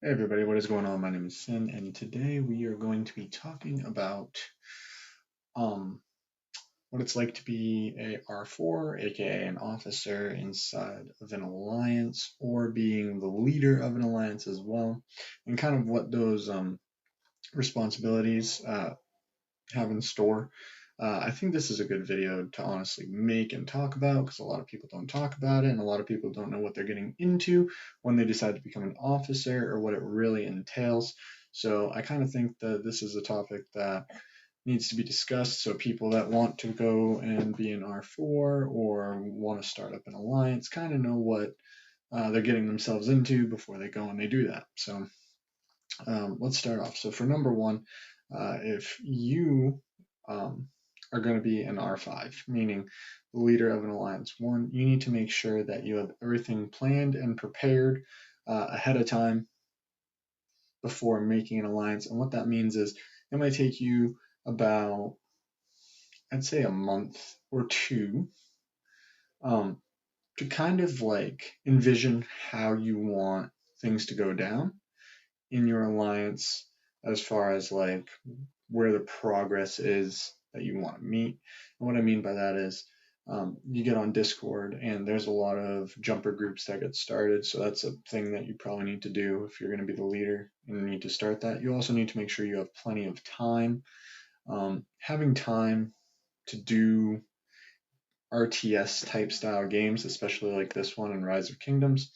Hey everybody, what is going on? My name is Sin, and today we are going to be talking about um, what it's like to be a R4, aka an officer inside of an alliance, or being the leader of an alliance as well, and kind of what those responsibilities have in store. I think this is a good video to honestly make and talk about because a lot of people don't talk about it, and a lot of people don't know what they're getting into when they decide to become an officer or what it really entails. So I kind of think that this is a topic that needs to be discussed so people that want to go and be an R4 or want to start up an alliance kind of know what they're getting themselves into before they go and they do that. So let's start off. So for number one, if you um, are going to be an R5, meaning the leader of an alliance, one, you need to make sure that you have everything planned and prepared ahead of time before making an alliance. And what that means is it might take you about, I'd say, a month or two um, to kind of like envision how you want things to go down in your alliance as far as like where the progress is that you want to meet. And what I mean by that is you get on Discord and there's a lot of jumper groups that get started. So that's a thing that you probably need to do if you're going to be the leader and you need to start that. You also need to make sure you have plenty of time. Having time to do RTS type style games, especially like this one in Rise of Kingdoms,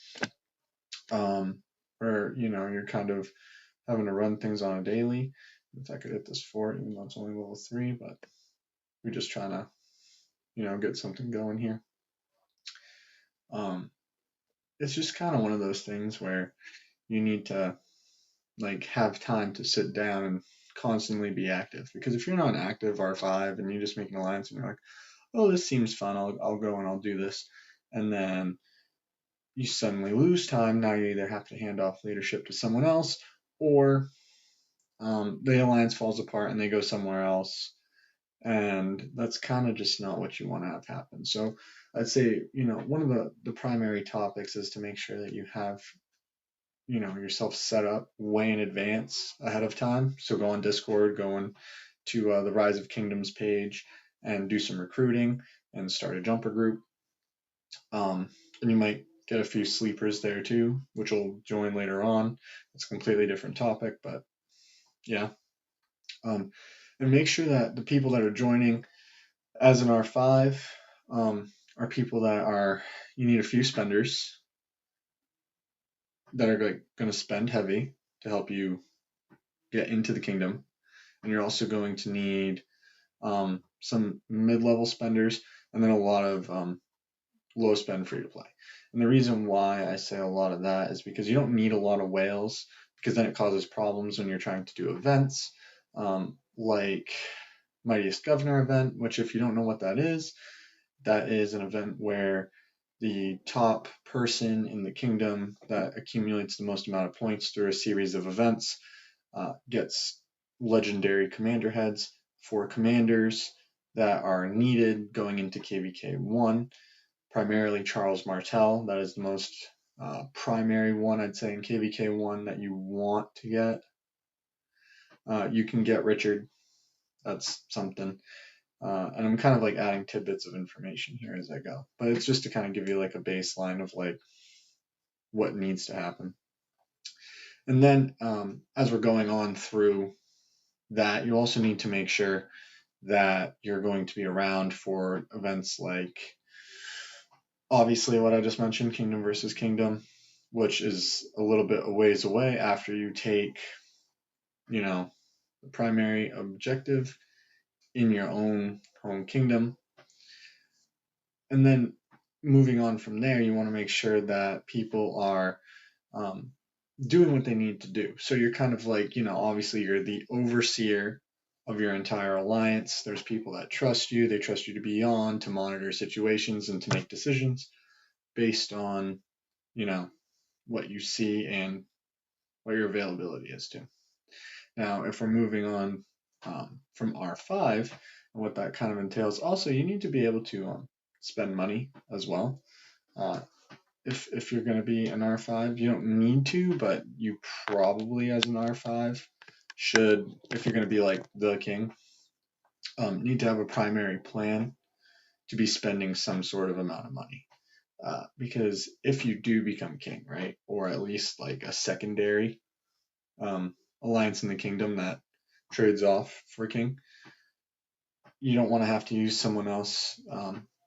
where you're kind of having to run things on a daily. If I could hit this fort, even though it's only level 3, but we're just trying to, get something going here. Um, it's just kind of one of those things where you need to like have time to sit down and constantly be active. Because if you're not an active R5 and you just make an alliance and you're like, oh, this seems fun, I'll go and I'll do this, and then you suddenly lose time. Now you either have to hand off leadership to someone else, or the alliance falls apart and they go somewhere else, and that's kind of just not what you want to have happen. So I'd say, one of the primary topics is to make sure that you have, yourself set up way in advance ahead of time. So go on Discord, go on to the Rise of Kingdoms page and do some recruiting and start a jumper group. And you might get a few sleepers there too, which will join later on. It's a completely different topic, but yeah. Um, and make sure that the people that are joining as an R5 are people that are, you need a few spenders that are going to spend heavy to help you get into the kingdom. And you're also going to need some mid-level spenders and then a lot of low spend free to play. And the reason why I say a lot of that is because you don't need a lot of whales, because then it causes problems when you're trying to do events like Mightiest Governor event, which if you don't know what that is an event where the top person in the kingdom that accumulates the most amount of points through a series of events gets legendary commander heads for commanders that are needed going into KVK 1. Primarily Charles Martel, that is the most primary one, I'd say, in KVK 1 that you want to get. You can get Richard, that's something. And I'm kind of like adding tidbits of information here as I go, but it's just to kind of give you like a baseline of like what needs to happen. And then as we're going on through that, you also need to make sure that you're going to be around for events like obviously what I just mentioned, Kingdom versus Kingdom, which is a little bit a ways away after you take, the primary objective in your own home kingdom. And then moving on from there, you want to make sure that people are um, doing what they need to do. So you're kind of like, obviously you're the overseer of your entire alliance. There's people that trust you. They trust you to be on, to monitor situations and to make decisions based on, what you see and what your availability is to. Now, if we're moving on from R5 and what that kind of entails, also you need to be able to spend money as well. Uh, if you're going to be an R5, you don't need to, but you probably as an R5 should, if you're going to be like the king, need to have a primary plan to be spending some sort of amount of money. Because if you do become king, right, or at least like a secondary alliance in the kingdom that trades off for king, you don't want to have to use someone else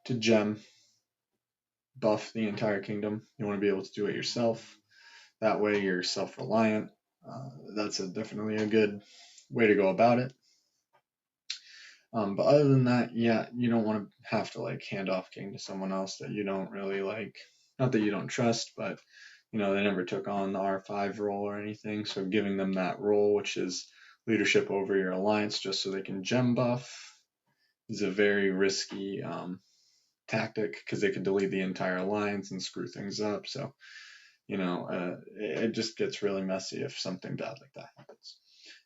to gem buff the entire kingdom. You want to be able to do it yourself. That way you're self-reliant. That's definitely a good way to go about it. But other than that, yeah, you don't want to have to like hand off king to someone else that you don't really like. Not that you don't trust, but they never took on the R5 role or anything. So giving them that role, which is leadership over your alliance, just so they can gem buff, is a very risky tactic because they could delete the entire alliance and screw things up. So it just gets really messy if something bad like that happens.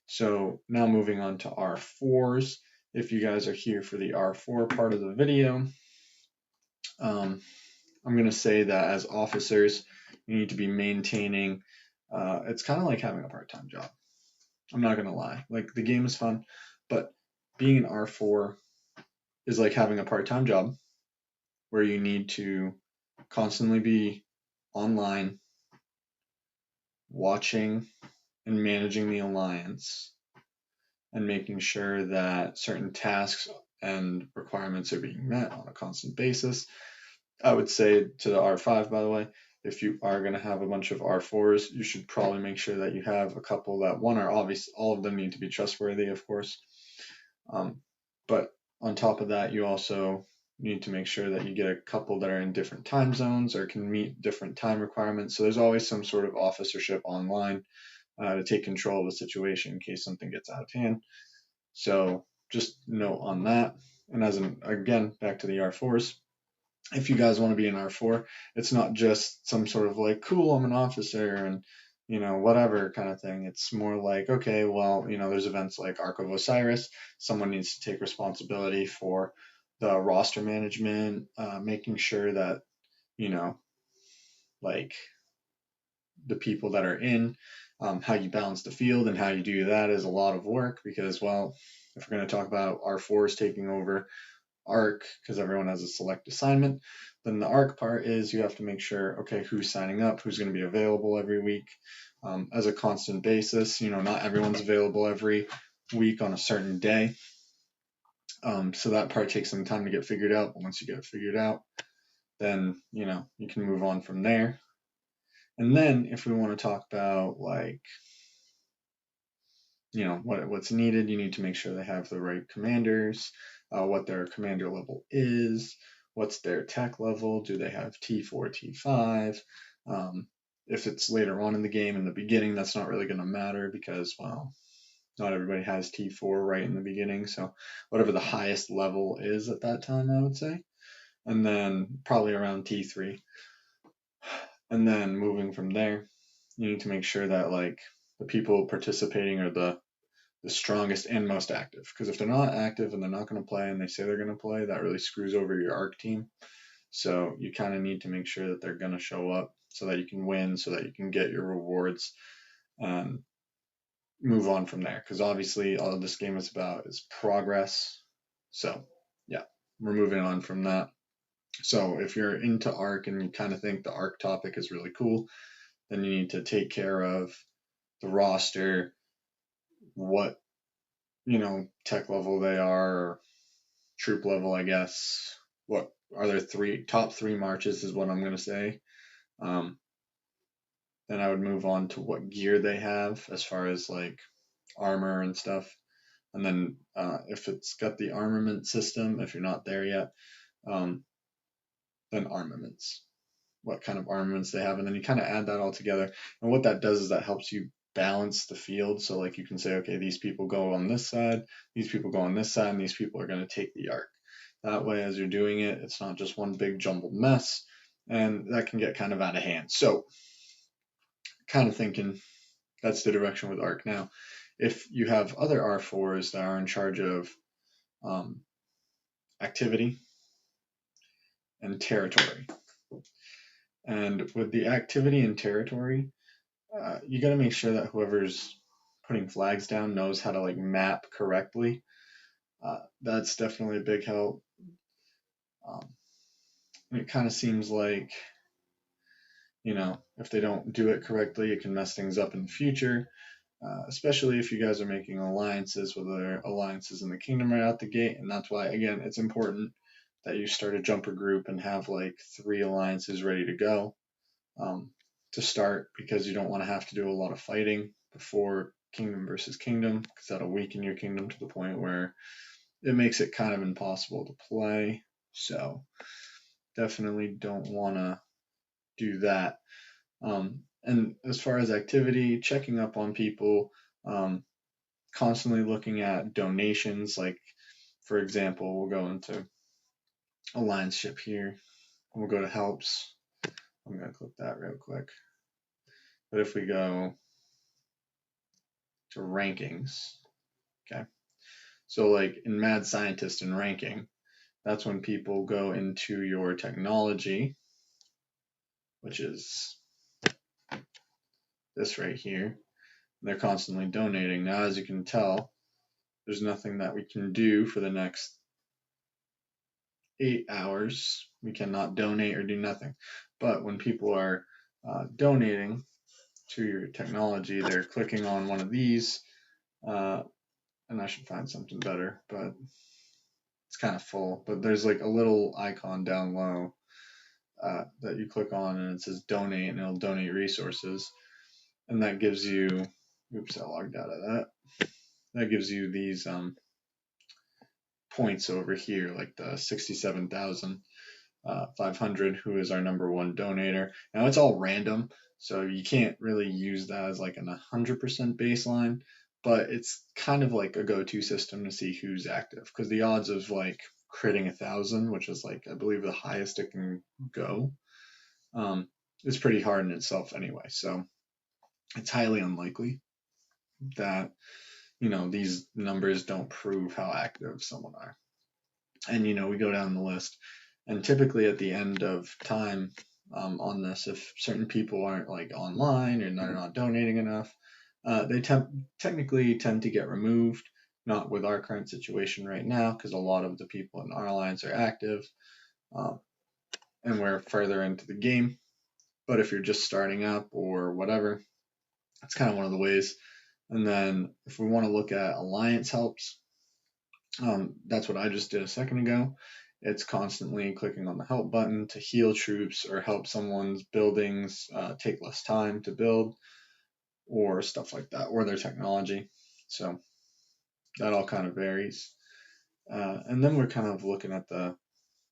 So now moving on to R4s. If you guys are here for the R4 part of the video, I'm going to say that as officers, you need to be maintaining, it's kind of like having a part-time job. I'm not going to lie. Like, the game is fun, but being an R4 is like having a part-time job where you need to constantly be online, watching and managing the alliance, and making sure that certain tasks and requirements are being met on a constant basis. I would say to the R5, by the way, if you are going to have a bunch of R4s, you should probably make sure that you have a couple that, one, are obvious, all of them need to be trustworthy, of course. But on top of that, you also need to make sure that you get a couple that are in different time zones or can meet different time requirements. So there's always some sort of officership online to take control of the situation in case something gets out of hand. So just note on that. And again, back to the R4s, if you guys want to be an R4, it's not just some sort of like, cool, I'm an officer and whatever kind of thing. It's more like, okay, well, there's events like Ark of Osiris. Someone needs to take responsibility for the roster management, making sure that, like the people that are in, how you balance the field and how you do that is a lot of work because, well, if we're going to talk about R4s taking over Arc because everyone has a select assignment, then the Arc part is you have to make sure, okay, who's signing up, who's going to be available every week as a constant basis. Not everyone's available every week on a certain day. So that part takes some time to get figured out. But once you get it figured out, then, you can move on from there. And then if we want to talk about like, what's needed, you need to make sure they have the right commanders, what their commander level is, what's their tech level, do they have T4, T5? If it's later on in the game, in the beginning, that's not really going to matter because, well, not everybody has T4 right in the beginning. So whatever the highest level is at that time, I would say. And then probably around T3. And then moving from there, you need to make sure that like the people participating are the strongest and most active. Because if they're not active and they're not going to play and they say they're going to play, that really screws over your ARC team. So you kind of need to make sure that they're going to show up so that you can win, so that you can get your rewards and move on from there. Because obviously all this game is about is progress. So yeah, we're moving on from that. So if you're into ARC and you kind of think the ARC topic is really cool, then you need to take care of the roster, what tech level they are, troop level, I guess. What are their top three marches is what I'm going to say. Then I would move on to what gear they have as far as like armor and stuff. And then if it's got the armament system, if you're not there yet, then armaments. What kind of armaments they have. And then you kind of add that all together. And what that does is that helps you balance the field. So like you can say, okay, these people go on this side, these people go on this side, and these people are going to take the arc. That way, as you're doing it, it's not just one big jumbled mess, and that can get kind of out of hand. So kind of thinking that's the direction with arc. Now, if you have other R4s that are in charge of activity and territory, And with the activity and territory, you got to make sure that whoever's putting flags down knows how to like map correctly. That's definitely a big help. Um, it kind of seems like, if they don't do it correctly, it can mess things up in the future. Especially if you guys are making alliances, whether alliances in the kingdom right out the gate. And that's why, again, it's important that you start a jumper group and have like 3 alliances ready to go to start, because you don't want to have to do a lot of fighting before kingdom versus kingdom, because that'll weaken your kingdom to the point where it makes it kind of impossible to play. So definitely don't want to do that. And as far as activity, checking up on people, constantly looking at donations. Like, for example, we'll go into alliance ship here. We'll go to helps. I'm going to click that real quick. But if we go to rankings, okay. So like in Mad Scientist and ranking, that's when people go into your technology, which is this right here. They're constantly donating. Now, as you can tell, there's nothing that we can do for the next 8 hours. We cannot donate or do nothing. But when people are donating to your technology, they're clicking on one of these, and I should find something better, but it's kind of full. But there's like a little icon down low that you click on, and it says donate, and it'll donate resources. And that gives you, oops, I logged out of that. That gives you these points over here, like the 67,500, who is our #1 donator. Now it's all random, so you can't really use that as like an 100% baseline, but it's kind of like a go-to system to see who's active, because the odds of like critting 1,000, which is like I believe the highest it can go, is pretty hard in itself anyway. So it's highly unlikely that these numbers don't prove how active someone are. And we go down the list, and typically at the end of time on this, if certain people aren't like online or they're not donating enough, they technically tend to get removed. Not with our current situation right now, because a lot of the people in our alliance are active, and we're further into the game. But if you're just starting up or whatever, that's kind of one of the ways. And then if we want to look at alliance helps, that's what I just did a second ago. It's constantly clicking on the help button to heal troops or help someone's buildings take less time to build, or stuff like that, or their technology. So that all kind of varies. And then we're kind of looking at the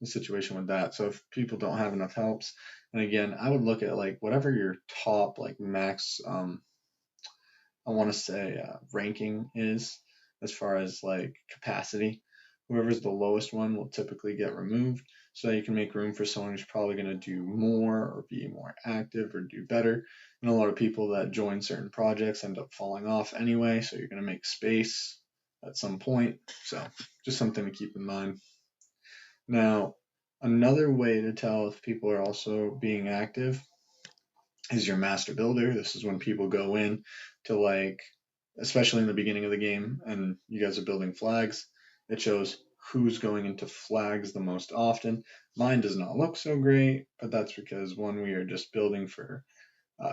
situation with that. So if people don't have enough helps, and again, I would look at like whatever your top like max, I want to say ranking is, as far as like capacity. Whoever's the lowest one will typically get removed, so you can make room for someone who's probably going to do more or be more active or do better. And a lot of people that join certain projects end up falling off anyway, so you're going to make space at some point. So just something to keep in mind. Now, another way to tell if people are also being active is your master builder. This is when people go in to like, especially in the beginning of the game, and you guys are building flags. It shows who's going into flags the most often. Mine does not look so great, but that's because one, we are just building for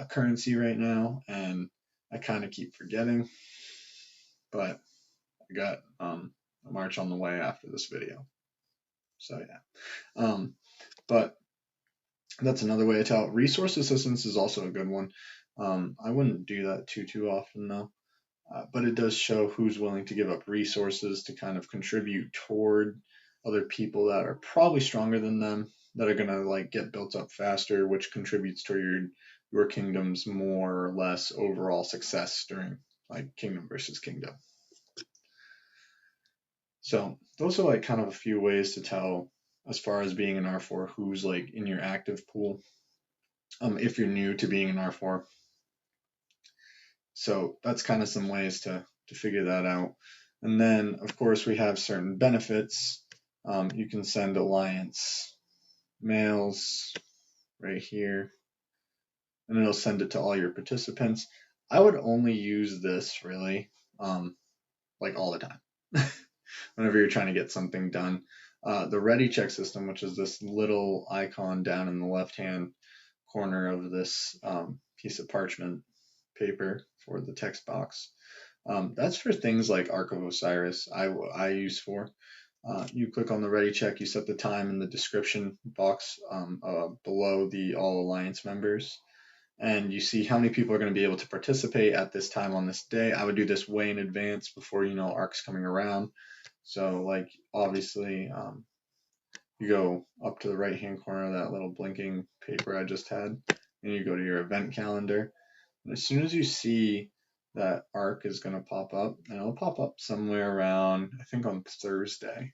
currency right now, and I kind of keep forgetting. But I got a march on the way after this video. So yeah. But that's another way to tell. Resource assistance is also a good one. I wouldn't do that too often though. But it does show who's willing to give up resources to kind of contribute toward other people that are probably stronger than them, that are gonna like get built up faster, which contributes to your kingdom's more or less overall success during like kingdom versus kingdom. So those are like kind of a few ways to tell, as far as being an R4, who's like in your active pool. If you're new to being an R4. So that's kind of some ways to figure that out. And then, of course, we have certain benefits. You can send alliance mails right here, and it'll send it to all your participants. I would only use this really, like all the time, whenever you're trying to get something done. The ready check system, which is this little icon down in the left-hand corner of this piece of parchment paper for the text box. That's for things like Ark of Osiris. I use for. You click on the ready check, you set the time in the description box below the all alliance members, and you see how many people are going to be able to participate at this time on this day. I would do this way in advance before Ark's coming around. So like obviously you go up to the right hand corner of that little blinking paper I just had, and you go to your event calendar. And as soon as you see that arc is going to pop up, and it'll pop up somewhere around, I think on Thursday.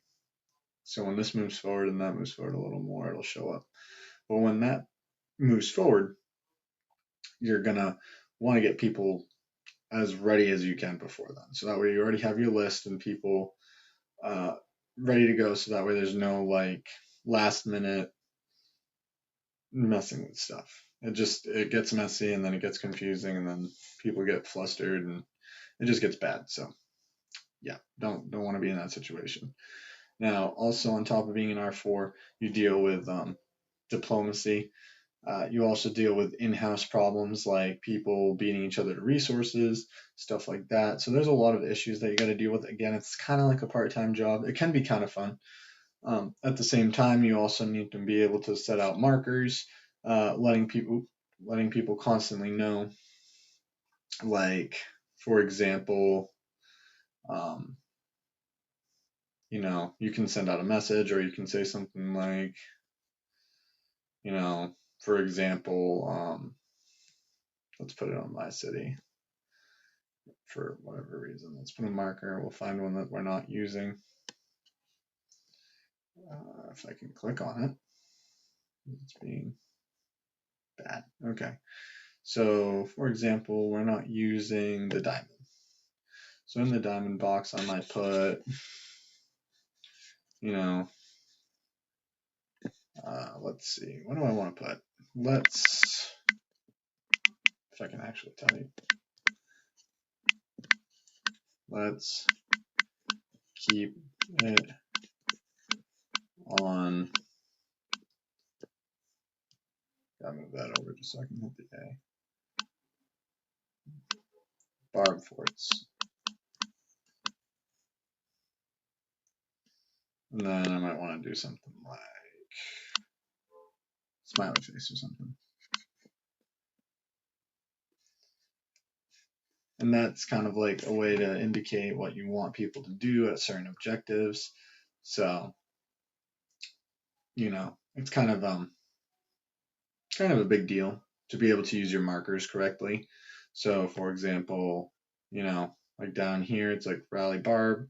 So when this moves forward and that moves forward a little more, it'll show up. But when that moves forward, you're going to want to get people as ready as you can before then. So that way you already have your list and people ready to go. So that way there's no like last minute messing with stuff. It gets messy and then it gets confusing and then people get flustered and it just gets bad. So yeah, don't want to be in that situation. Now, also on top of being an R4, you deal with diplomacy. You also deal with in-house problems like people beating each other to resources, stuff like that. So there's a lot of issues that you got to deal with. Again, it's kind of like a part-time job. It can be kind of fun. At the same time, you also need to be able to set out markers, letting people constantly know. Like, for example, you can send out a message or you can say something like, for example, let's put it on my city for whatever reason. Let's put a marker. We'll find one that we're not using. If I can click on it, it's being bad. Okay. So, for example, we're not using the diamond. So in the diamond box, I might put, let's see, what do I want to put? If I can actually tell you, let's keep it on, gotta move that over just so I can hit the A. Barb forts. And then I might want to do something like smiley face or something. And that's kind of like a way to indicate what you want people to do at certain objectives. So, it's kind of a big deal to be able to use your markers correctly. So, for example, like down here, it's like rally barb,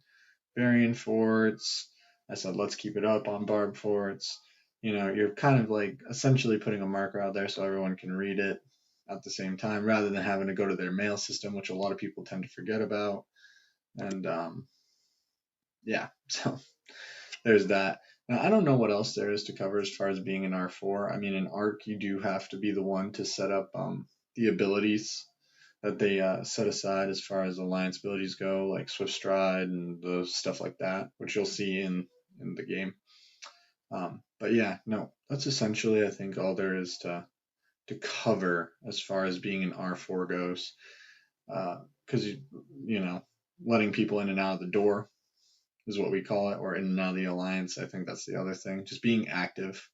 variant forts. I said, let's keep it up on barb forts. You're kind of like essentially putting a marker out there so everyone can read it at the same time rather than having to go to their mail system, which a lot of people tend to forget about. And yeah, so there's that. Now, I don't know what else there is to cover as far as being an R4. I mean, in Arc, you do have to be the one to set up the abilities that they set aside as far as alliance abilities go, like Swift Stride and the stuff like that, which you'll see in the game. But yeah, no, that's essentially, I think, all there is to cover as far as being an R4 goes. Because, letting people in and out of the door is what we call it, or in and out of the alliance. I think that's the other thing. Just being active.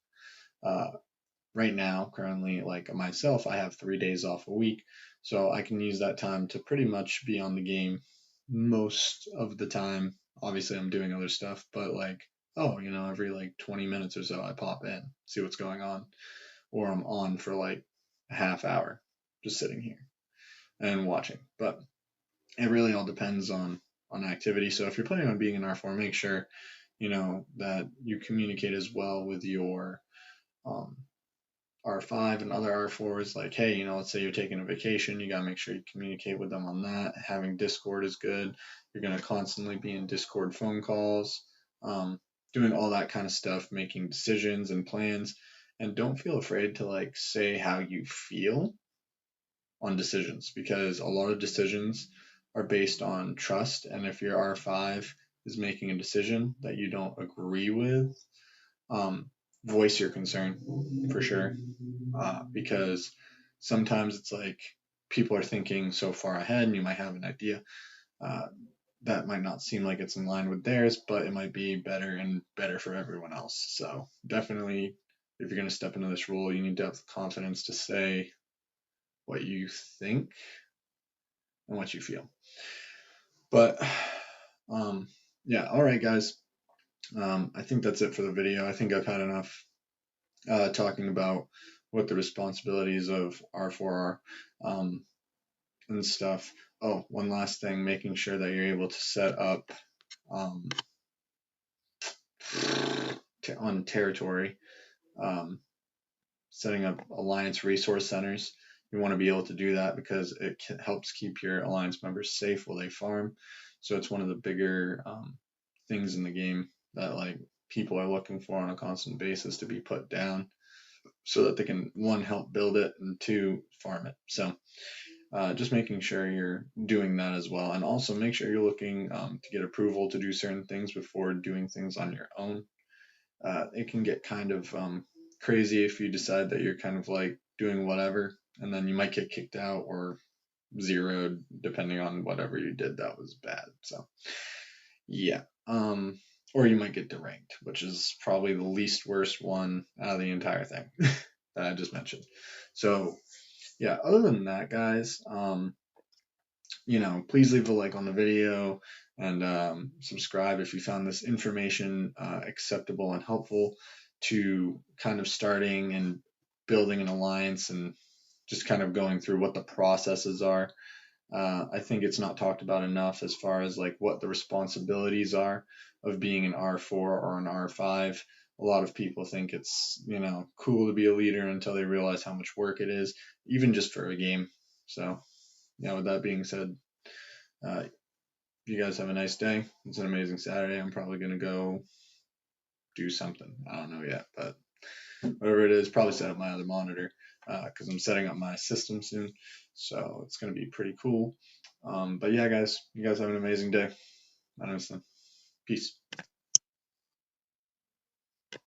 Right now, currently, like myself, I have 3 days off a week, so I can use that time to pretty much be on the game most of the time. Obviously, I'm doing other stuff, but like, every like 20 minutes or so, I pop in, see what's going on, or I'm on for like a half hour, just sitting here and watching. But it really all depends on activity. So if you're planning on being an R4, make sure that you communicate as well with your R5 and other R4s. Like, hey, let's say you're taking a vacation, you got to make sure you communicate with them on that. Having Discord is good. You're going to constantly be in Discord phone calls, doing all that kind of stuff, making decisions and plans. And don't feel afraid to like say how you feel on decisions, because a lot of decisions are based on trust. And if your R5 is making a decision that you don't agree with, voice your concern for sure. Because sometimes it's like people are thinking so far ahead and you might have an idea uh, that might not seem like it's in line with theirs, but it might be better and better for everyone else. So definitely, if you're going to step into this role, you need to have the confidence to say what you think and what you feel. But yeah, all right, guys. I think that's it for the video. I think I've had enough talking about what the responsibilities of R4 are and stuff. Oh, one last thing, making sure that you're able to set up um, on territory, um, setting up alliance resource centers. You want to be able to do that because it helps keep your alliance members safe while they farm. So it's one of the bigger things in the game that like people are looking for on a constant basis to be put down, so that they can, one, help build it, and two, farm it. So just making sure you're doing that as well, and also make sure you're looking to get approval to do certain things before doing things on your own. It can get kind of crazy if you decide that you're kind of like doing whatever, and then you might get kicked out or zeroed depending on whatever you did that was bad. So yeah, or you might get deranked, which is probably the least worst one out of the entire thing that I just mentioned. So yeah, other than that, guys, please leave a like on the video and subscribe if you found this information acceptable and helpful to kind of starting and building an alliance and just kind of going through what the processes are. I think it's not talked about enough as far as like what the responsibilities are of being an R4 or an R5. A lot of people think it's, cool to be a leader until they realize how much work it is, even just for a game. So, with that being said, you guys have a nice day. It's an amazing Saturday. I'm probably going to go do something. I don't know yet, but whatever it is, probably set up my other monitor because I'm setting up my system soon. So it's going to be pretty cool. But yeah, guys, you guys have an amazing day. Honestly. Peace.